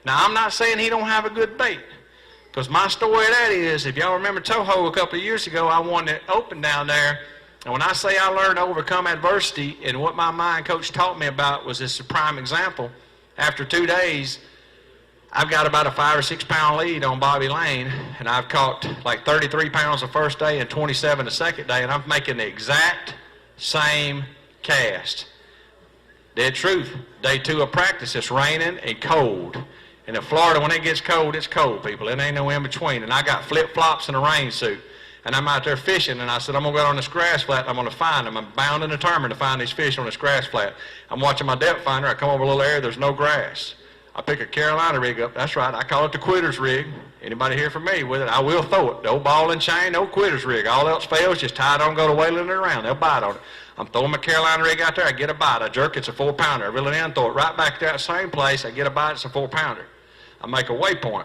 Now, I'm not saying he don't have a good bait, because my story of that is, if y'all remember Toho a couple of years ago, I won the Open down there, and when I say I learned to overcome adversity, and what my mind coach taught me about was this prime example. After 2 days, I've got about a 5 or 6 pound lead on Bobby Lane, and I've caught like 33 pounds the first day and 27 the second day, and I'm making the exact same cast. Dead truth. Day 2 of practice, it's raining and cold. And in Florida, when it gets cold, it's cold, people. It ain't no in between. And I got flip-flops and a rain suit. And I'm out there fishing, and I said, I'm going to go out on this grass flat, and I'm going to find them. I'm bound and determined to find these fish on this grass flat. I'm watching my depth finder. I come over a little area, there's no grass. I pick a Carolina rig up. That's right. I call it the quitter's rig. Anybody here familiar with it? I will throw it. No ball and chain, no quitter's rig. All else fails, just tie it on, go to wailing it around. They'll bite on it. I'm throwing my Carolina rig out there. I get a bite. I jerk. It's a 4-pounder. I reel it in, throw it right back to that same place. I get a bite. It's a 4-pounder. I make a waypoint.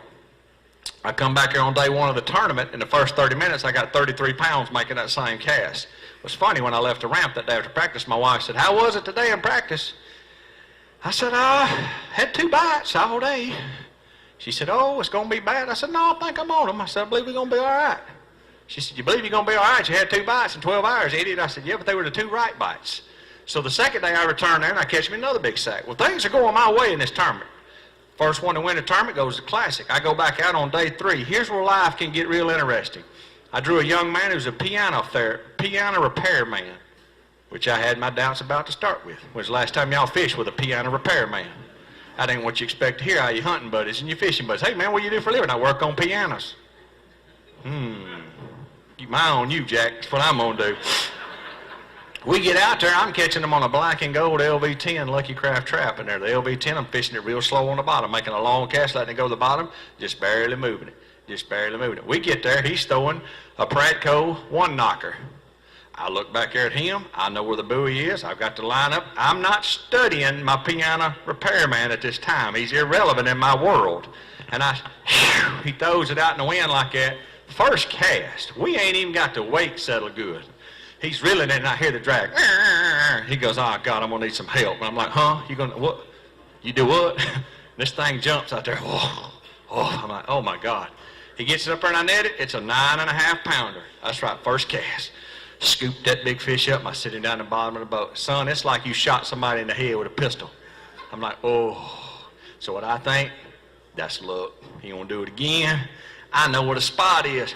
I come back here on day 1 of the tournament. In the first 30 minutes, I got 33 pounds making that same cast. It was funny, when I left the ramp that day after practice, my wife said, how was it today in practice? I said, I had 2 bites all day. She said, oh, it's going to be bad. I said, no, I think I'm on them. I said, I believe we're going to be all right. She said, you believe you're going to be all right? You had 2 bites in 12 hours, idiot. I said, yeah, but they were the 2 right bites. So the second day I returned there, and I catch me another big sack. Well, things are going my way in this tournament. First one to win the tournament goes to Classic. I go back out on day 3. Here's where life can get real interesting. I drew a young man who's a piano repair man, which I had my doubts about to start with. When's the last time y'all fished with a piano repair man? That ain't what you expect to hear out of your hunting buddies and your fishing buddies. Hey, man, what do you do for a living? I work on pianos. Keep my eye on you, Jack. That's what I'm going to do. We get out there, I'm catching them on a black and gold LV10 Lucky Craft trap in there. The LV10, I'm fishing it real slow on the bottom, making a long cast, letting it go to the bottom, just barely moving it, just barely moving it. We get there, he's throwing a Pratco 1-knocker. I look back there at him, I know where the buoy is, I've got the line up. I'm not studying my piano repairman at this time. He's irrelevant in my world. And he throws it out in the wind like that. First cast, we ain't even got the weight settled good. He's reeling it, and I hear the drag. He goes, oh, God, I'm going to need some help. And I'm like, huh? You going to, what? You do what? This thing jumps out there. I'm like, oh, my God. He gets it up there, and I net it. It's a 9.5-pounder. That's right, first cast. Scoop that big fish up. I sit him down the bottom of the boat. Son, it's like you shot somebody in the head with a pistol. I'm like, oh. So what I think, that's luck. He going to do it again. I know where the spot is.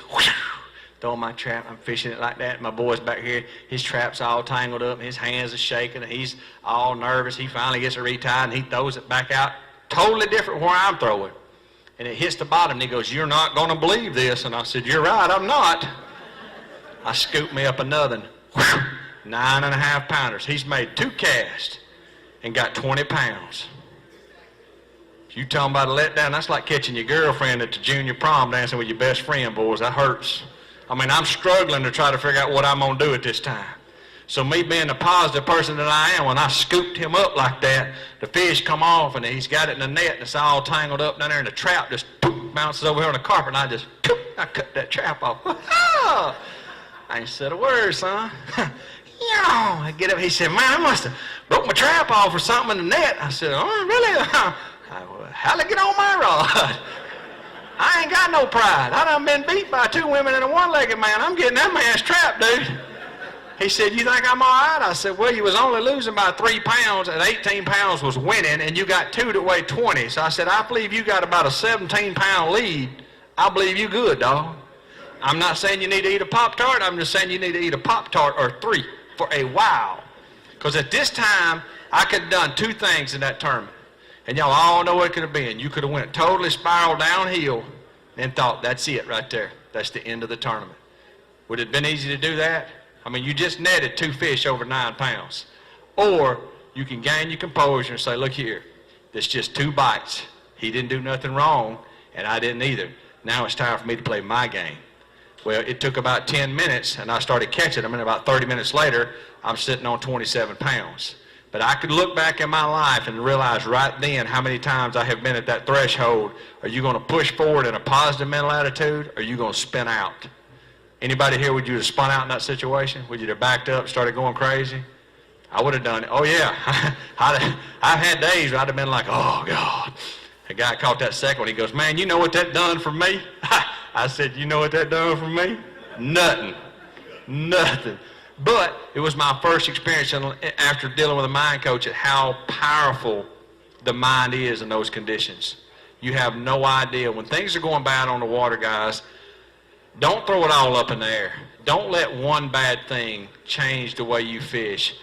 Throw my trap, I'm fishing it like that. My boy's back here, his trap's all tangled up, his hands are shaking, and he's all nervous. He finally gets it retied, and he throws it back out, totally different from where I'm throwing. And it hits the bottom, and he goes, you're not going to believe this. And I said, you're right, I'm not. I scooped me up another 9.5-pounders. He's made 2 casts and got 20 pounds. You talking about a letdown, that's like catching your girlfriend at the junior prom dancing with your best friend, boys. That hurts. I mean, I'm struggling to try to figure out what I'm going to do at this time. So me being the positive person that I am, when I scooped him up like that, the fish come off, and he's got it in the net, and it's all tangled up down there, and the trap just bounces over here on the carpet, and I cut that trap off. I ain't said a word, son. I get up, he said, man, I must have broke my trap off or something in the net. I said, oh, really? How'd I get on my rod? I ain't got no pride. I done been beat by 2 women and a 1-legged man. I'm getting that man's trap, dude. He said, you think I'm all right? I said, well, you was only losing by 3 pounds, and 18 pounds was winning, and you got 2 that weigh 20. So I said, I believe you got about a 17-pound lead. I believe you good, dog. I'm not saying you need to eat a Pop-Tart. I'm just saying you need to eat a Pop-Tart or 3 for a while. Because at this time, I could have done 2 things in that tournament. And y'all all know what it could have been. You could have went totally spiraled downhill and thought, that's it right there. That's the end of the tournament. Would it have been easy to do that? I mean, you just netted 2 fish over 9 pounds. Or you can gain your composure and say, look here, that's just 2 bites. He didn't do nothing wrong, and I didn't either. Now it's time for me to play my game. Well, it took about 10 minutes, and I started catching them, and about 30 minutes later, I'm sitting on 27 pounds. But I could look back in my life and realize right then how many times I have been at that threshold. Are you going to push forward in a positive mental attitude, or are you going to spin out? Anybody here, would you have spun out in that situation? Would you have backed up, started going crazy? I would have done it. Oh, yeah. I've had days where I'd have been like, oh, God. The guy caught that second one. He goes, man, you know what that done for me? I said, you know what that done for me? Nothing. Nothing. But it was my first experience after dealing with a mind coach at how powerful the mind is in those conditions. You have no idea. When things are going bad on the water, guys, don't throw it all up in the air. Don't let one bad thing change the way you fish.